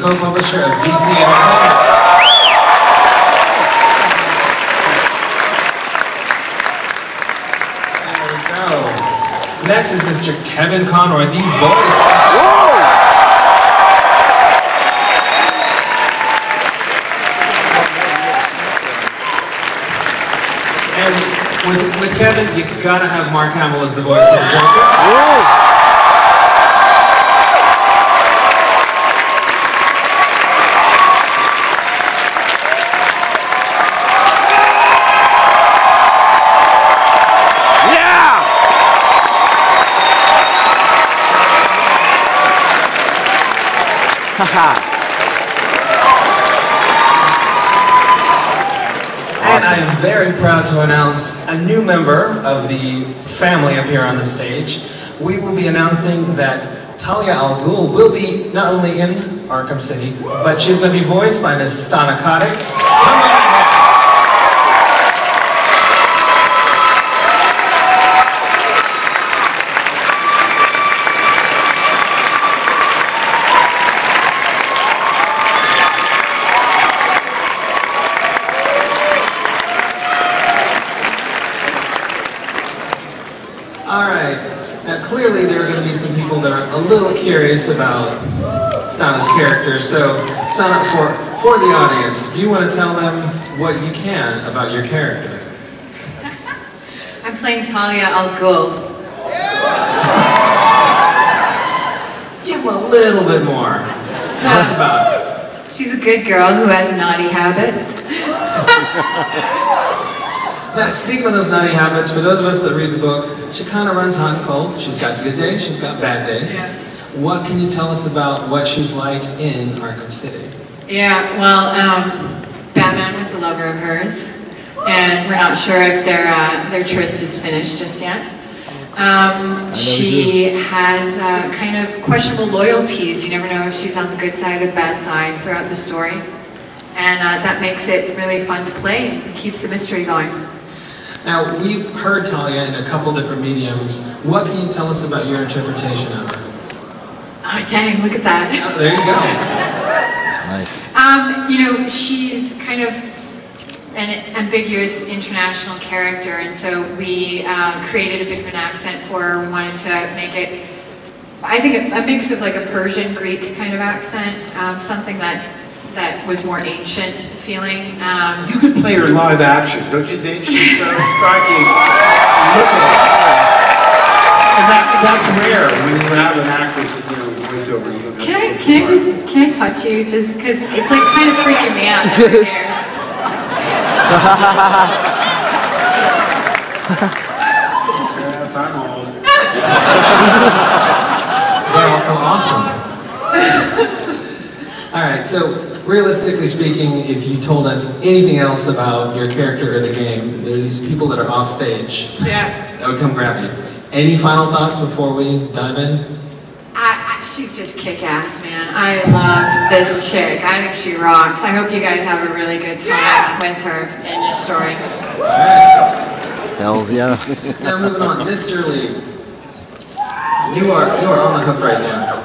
co-publisher of DC Entertainment. There we go. Next is Mr. Kevin Conroy, the voice. Whoa! And with Kevin, you gotta have Mark Hamill as the voice of the Joker. Whoa! And I am very proud to announce a new member of the family up here on the stage. We will be announcing that Talia al Ghul will be not only in Arkham City, but she's going to be voiced by Ms. Stana Kotick. Alright, now clearly there are going to be some people that are a little curious about Stana's character, so Stana, for the audience, do you want to tell them what you can about your character? I'm playing Talia al Ghul. Give them a little bit more. Tell us about it. She's a good girl who has naughty habits. Now, speaking of those naughty habits, for those of us that read the book, she kind of runs hot and cold. She's got good days, she's got bad days. Yeah. What can you tell us about what she's like in Arkham City? Yeah, well, Batman was a lover of hers, and we're not sure if their tryst is finished just yet. She has kind of questionable loyalties. You never know if she's on the good side or the bad side throughout the story. And that makes it really fun to play and keeps the mystery going. Now, we've heard Talia in a couple different mediums. What can you tell us about your interpretation of her? Oh, dang, look at that. Oh, there you go. Nice. You know, she's kind of an ambiguous international character, and so we created a bit of an accent for her. We wanted to make it, I think, a mix of like a Persian, Greek kind of accent, something that was more ancient feeling. You could play her live action, don't you think? She's so striking. Look at her. And that's rare when you have an actress, you know, voiceover. You don't have Can I touch you? Just because it's like kind of freaking me out over here. Yes, I'm old. They're also awesome. Alright, so realistically speaking, if you told us anything else about your character or the game, there are these people that are off stage. Yeah. That would come grab you. Any final thoughts before we dive in? She's just kick-ass, man. I love this chick. I think she rocks. I hope you guys have a really good time with her in your story. Hells yeah. Now moving on, Mr. Lee. You are on the hook right now.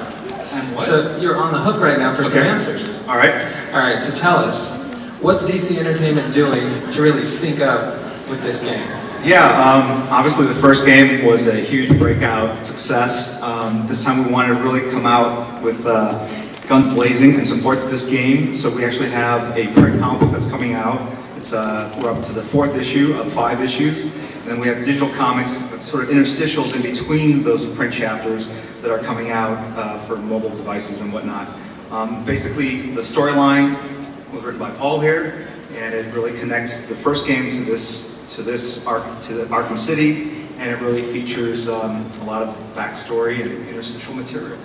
What? So you're on the hook right now for some answers. All right. All right, so tell us, what's DC Entertainment doing to really sync up with this game? Yeah, obviously the first game was a huge breakout success. This time we wanted to really come out with guns blazing and support this game. So we actually have a print comic book that's coming out. It's we're up to the 4th issue of 5 issues. And then we have digital comics that's sort of interstitials in between those print chapters that are coming out for mobile devices and whatnot. Basically, the storyline was written by Paul here, and it really connects the first game to the Arkham City, and it really features a lot of backstory and interstitial material.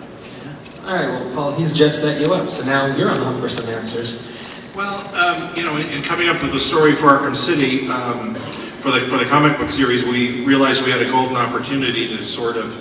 All right, well, Paul, he's just set you up, so now you're on the hook for some answers. Well, you know, in coming up with the story for Arkham City, for the comic book series, we realized we had a golden opportunity to sort of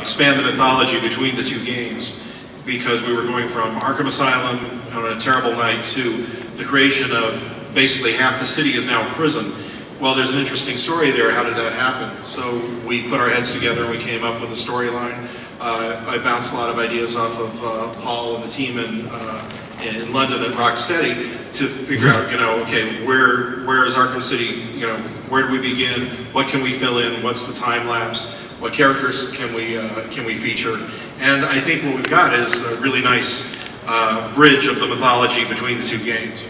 expand the mythology between the two games, because we were going from Arkham Asylum on a terrible night to the creation of basically half the city is now a prison. Well, there's an interesting story there. How did that happen? So we put our heads together and we came up with a storyline I bounced a lot of ideas off of Paul and the team in London at Rocksteady to figure out, okay, where is Arkham City? Where do we begin? What can we fill in? What's the time lapse? What characters can we feature? And I think what we've got is a really nice bridge of the mythology between the two games.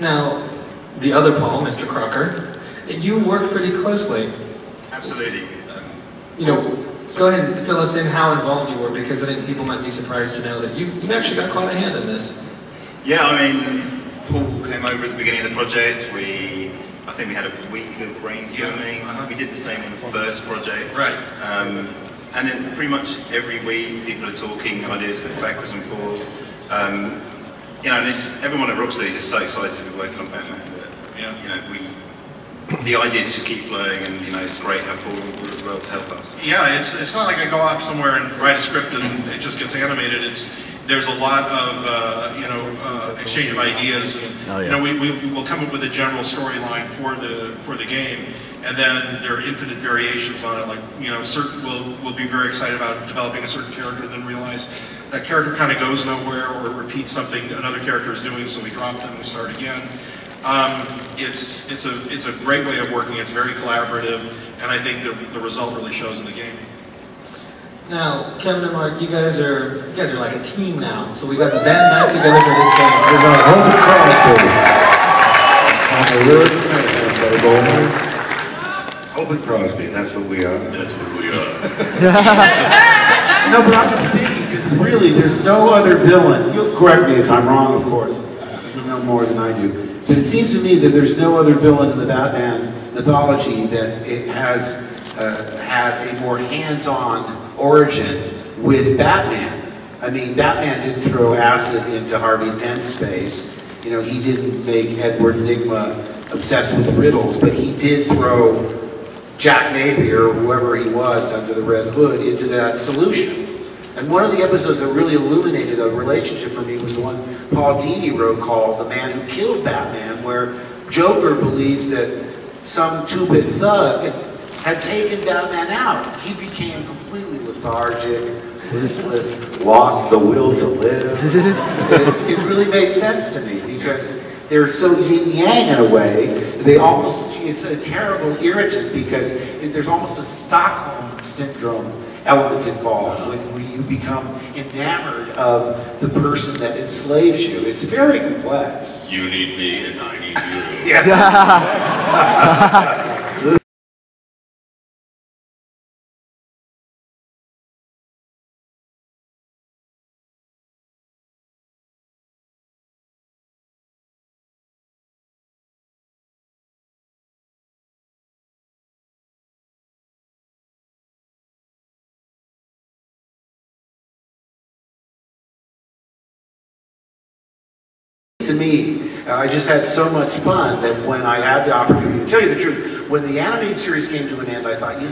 Now, the other Paul, Mr. Crocker, you worked pretty closely. Absolutely. Go ahead and fill us in how involved you were, because I think people might be surprised to know that you've actually got quite a hand in this. Yeah, I mean, Paul came over at the beginning of the project. I think we had a week of brainstorming. We did the same on the first project. Right. And then pretty much every week, people are talking, ideas go backwards and forth. And everyone at Rocksteady is just so excited to be working on Batman. The ideas just keep flowing, and it's great to have Paul as well to help us. Yeah, it's not like I go off somewhere and write a script and it just gets animated. There's a lot of exchange of ideas. And, we will come up with a general storyline for the game, and then there are infinite variations on it. Like certain we'll be very excited about developing a certain character, then realize that character kind of goes nowhere or repeats something another character is doing, so we drop them and we start again. It's a great way of working. It's very collaborative, and I think the result really shows in the game. Now, Kevin and Mark, you guys are like a team now. So we got the band back together for this game. There's our Hope and Crosby, that's what we are. That's what we are. No, but I'm just thinking, because really, there's no other villain. You'll correct me if I'm wrong, of course. You know more than I do. But it seems to me that there's no other villain in the Batman mythology that it has had a more hands-on origin with Batman. I mean, Batman didn't throw acid into Harvey Dent's face. He didn't make Edward Nygma obsessed with riddles, but he did throw Jack Napier, or whoever he was under the Red Hood, into that solution. And one of the episodes that really illuminated a relationship for me was the one Paul Dini wrote called The Man Who Killed Batman, where Joker believes that some two-bit thug had taken Batman out. He became completely lethargic, listless, lost the will to live. It really made sense to me because they're so yin-yang in a way. It's a terrible irritant because there's almost a Stockholm syndrome element involved when you become enamored of the person that enslaves you. It's very complex. You need me and I need you. Yeah. To me, I just had so much fun that when I had the opportunity, to tell you the truth, when the animated series came to an end, I thought,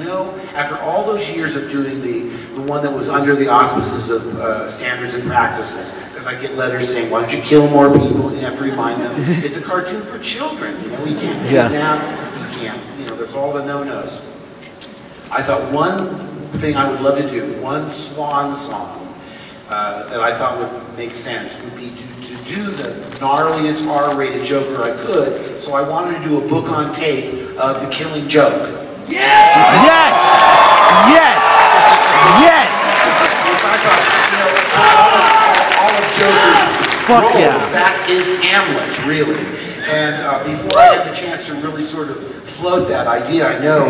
after all those years of doing the one that was under the auspices of standards and practices, because I get letters saying, why don't you kill more people? And you have to remind them, it's a cartoon for children. You can't kidnap, you can't, there's all the no-nos. I thought one thing I would love to do, one swan song, that I thought would make sense would be to do the gnarliest R-rated Joker I could, so I wanted to do a book on tape of The Killing Joke. Yeah! Yes! Yes! Yes! I thought, all of Joker's Fuck roles, yeah. that's his Hamlet, really. And before I had the chance to really sort of float that idea, I know,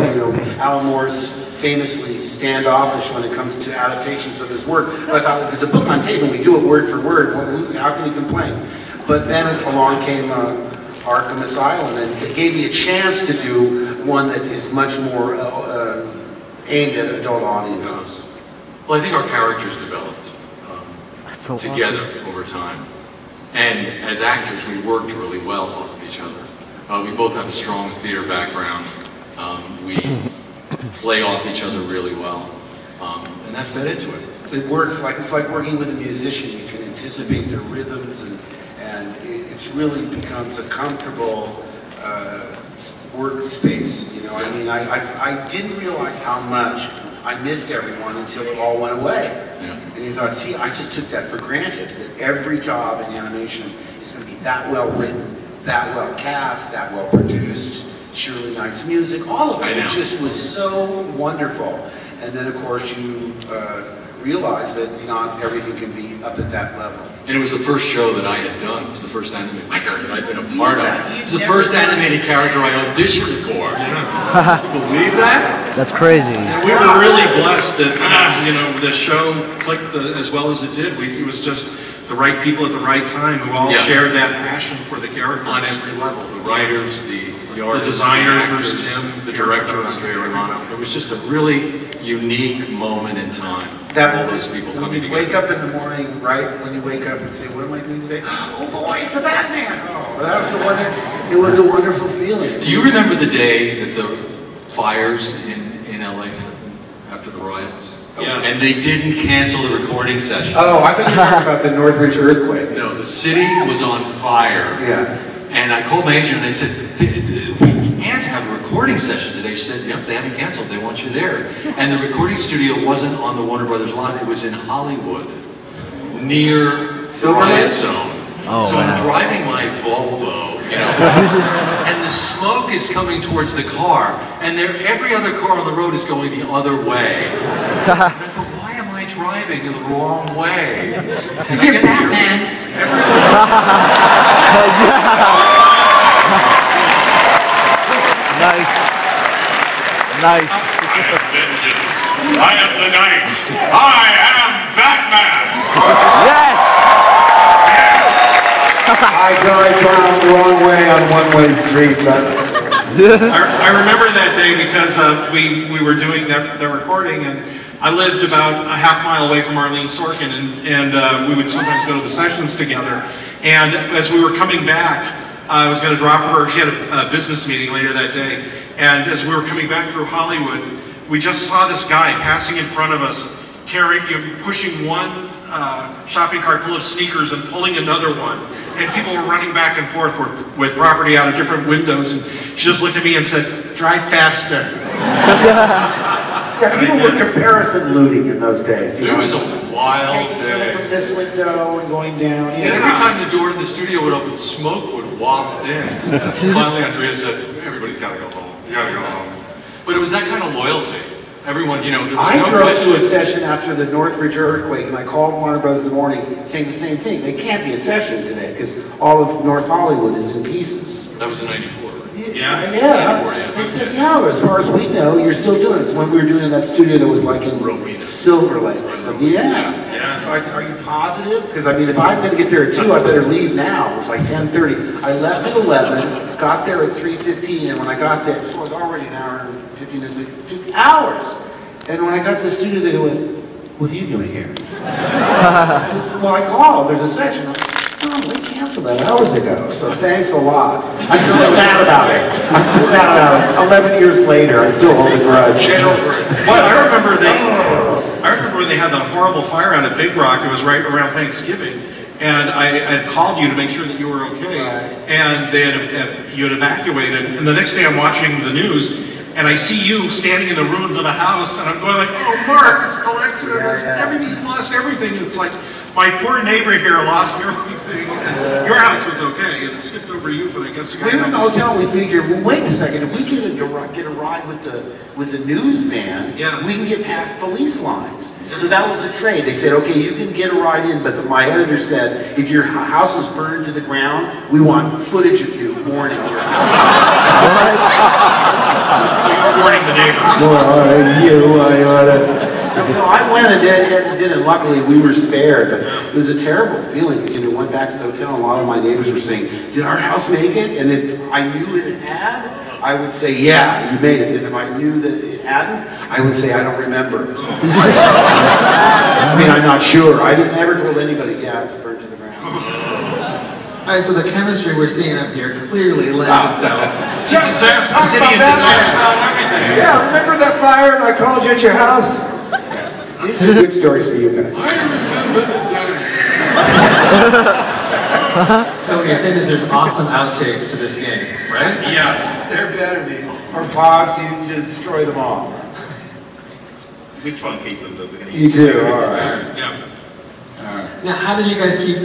Alan Moore's famously standoffish when it comes to adaptations of his work. But I thought, if it's a book on tape and we do it word for word, how can you complain? But then along came Arkham Asylum, and it gave me a chance to do one that is much more aimed at adult audiences. Well, I think our characters developed together over time. And as actors, we worked really well off of each other. We both have a strong theater background. We play off each other really well, and that fed into it. It works it's like working with a musician. You can anticipate their rhythms, and it's really becomes a comfortable workspace. I mean, I didn't realize how much I missed everyone until it all went away. Yeah. And you thought, see, I just took that for granted, that every job in animation is going to be that well written, that well cast, that well produced, Shirley Knight's music, all of it. It just was so wonderful. And then, of course, you realize that not everything can be up at that level. And it was the first show that I had done. It was the first animated character I'd been a part of. It was the first animated character I auditioned for. You believe that? That's crazy. And we were really blessed that, the show clicked as well as it did. It was just the right people at the right time who all shared that passion for the characters. On every level. The writers, the artists, designers, the actors, the director, Andrea Romano. It was just a really unique moment in time. All those people coming together. Wake up in the morning, right? When you wake up and say, what am I doing today? Oh boy, it's the Batman! Oh, that was it was a wonderful feeling. Do you remember the day that the fires in LA happened after the riots? Yeah. And they didn't cancel the recording session. Oh, I thought you were talking about the Northridge earthquake. No, the city was on fire. Yeah. And I called my agent and they said, we can't have a recording session today. She said, yep, they haven't canceled, they want you there. And the recording studio wasn't on the Warner Brothers lot, it was in Hollywood, near the riot zone. Oh, so wow. I'm driving my Volvo, and the smoke is coming towards the car, and every other car on the road is going the other way. And I thought, why am I driving the wrong way? Because you're Batman. Nice. Nice. I am vengeance. I am the night. I am Batman. Yes! I drive down the wrong way on one-way streets. I remember that day because we were doing the recording, and I lived about a half-mile away from Arlene Sorkin, and we would sometimes go to the sessions together. And as we were coming back, I was going to drop her. She had a business meeting later that day. And as we were coming back through Hollywood, we just saw this guy passing in front of us, pushing one shopping cart full of sneakers and pulling another one. And people were running back and forth with property out of different windows. And she just looked at me and said, "Drive faster." Yeah, people were comparison looting in those days. It was a wild day. From this window and going down. And every time the door to the studio would open, smoke would waft in. Finally, Andrea said, "Everybody's got to go home. You got to go home." But it was that kind of loyalty. Everyone, there was I no drove to a question. session after the Northridge earthquake, and I called Warner Brothers in the morning saying the same thing. There can't be a session today because all of North Hollywood is in pieces. That was in '94. Yeah. Yeah. They said, no, as far as we know, you're still doing it. It's when we were doing it in that studio that was like in Silver Lake or something. Yeah. So I said, are you positive? Because I mean, if I'm going to get there at 2, I better leave now. It was like 10:30. I left at 11, got there at 3:15, and when I got there, so it was already an hour and 15 minutes, 2 hours. And when I got to the studio, they went, "What are you doing here?" I said, "Well, I called. There's a session." Oh, we canceled that hours ago, so thanks a lot. I'm still mad about it. 11 years later, I still hold a grudge. Well, I remember when they had the horrible fire out at Big Rock. It was right around Thanksgiving, and I had called you to make sure that you were okay, and you had evacuated. And the next day, I'm watching the news, and I see you standing in the ruins of a house, and I'm going like, "Oh, Mark, it's collection, everything, you lost everything." And it's like, my poor neighbor here lost everything. Your house was okay. It skipped over you, but I guess We were in the hotel. We figured, well, wait a second. If we get a ride with the news van, we can get past police lines. So that was the trade. They said, okay, you can get a ride in, but my editor said, if your house was burned to the ground, we want footage of you warning your house. So you were warning the neighbors. So I went and did it, and luckily we were spared. But it was a terrible feeling. We went back to the hotel, and a lot of my neighbors were saying, "Did our house make it?" And if I knew it had, I would say, "Yeah, you made it." And if I knew that it hadn't, I would say, "I don't remember." I mean, I'm not sure. I never told anybody, "Yeah, it's burned to the ground." All right, so the chemistry we're seeing up here clearly lends itself. Disaster, city and disaster, everything. Yeah, remember that fire and I called you at your house? These are good stories for you guys. I remember the day. So what you're saying is there's awesome outtakes to this game, right? Yes. There better be. Or pause to destroy them all. We truncate them, though. You do, all right. Yeah. Now, how did you guys keep